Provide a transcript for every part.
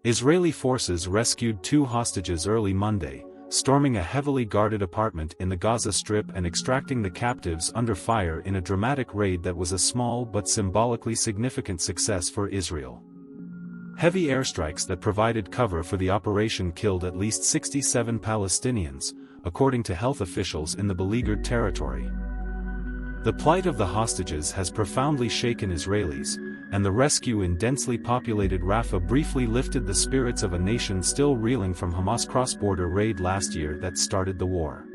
Israeli forces rescued 2 hostages early Monday, storming a heavily guarded apartment in the Gaza Strip and extracting the captives under fire in a dramatic raid that was a small but symbolically significant success for Israel. Heavy airstrikes that provided cover for the operation killed at least 67 Palestinians, according to health officials in the beleaguered territory. The plight of the hostages has profoundly shaken Israelis, and the rescue in densely populated Rafah briefly lifted the spirits of a nation still reeling from Hamas' cross-border raid last year that started the war.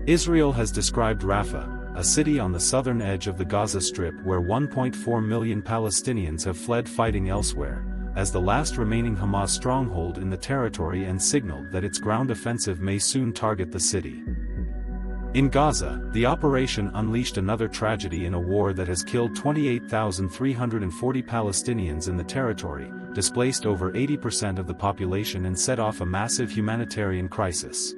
Israel has described Rafah, a city on the southern edge of the Gaza Strip where 1.4 million Palestinians have fled fighting elsewhere, as the last remaining Hamas stronghold in the territory and signaled that its ground offensive may soon target the city. In Gaza, the operation unleashed another tragedy in a war that has killed 28,340 Palestinians in the territory, displaced over 80% of the population and set off a massive humanitarian crisis.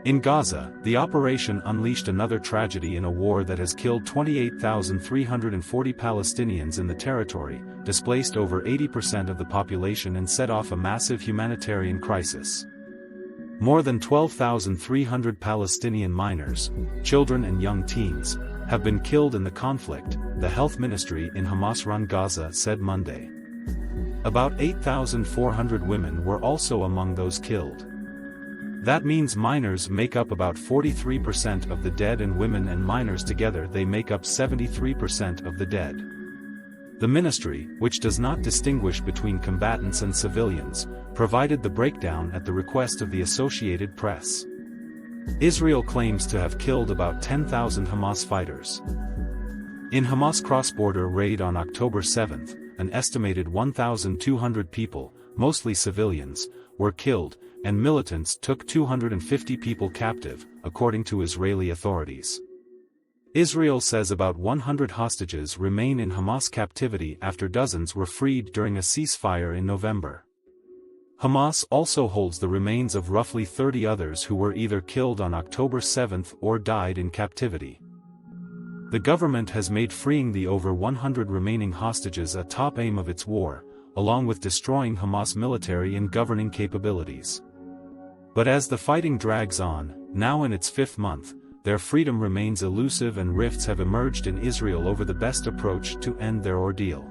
In Gaza, the operation unleashed another tragedy in a war that has killed 28,340 Palestinians in the territory, displaced over 80% of the population and set off a massive humanitarian crisis. More than 12,300 Palestinian minors, children and young teens, have been killed in the conflict, the health ministry in Hamas-run Gaza said Monday. About 8,400 women were also among those killed. That means minors make up about 43% of the dead, and women and minors together they make up 73% of the dead. The ministry, which does not distinguish between combatants and civilians, provided the breakdown at the request of the Associated Press. Israel claims to have killed about 10,000 Hamas fighters. In Hamas' cross-border raid on October 7, an estimated 1,200 people, mostly civilians, were killed, and militants took 250 people captive, according to Israeli authorities. Israel says about 100 hostages remain in Hamas captivity after dozens were freed during a ceasefire in November. Hamas also holds the remains of roughly 30 others who were either killed on October 7 or died in captivity. The government has made freeing the over 100 remaining hostages a top aim of its war, along with destroying Hamas military and governing capabilities. But as the fighting drags on, now in its 5th month, their freedom remains elusive and rifts have emerged in Israel over the best approach to end their ordeal.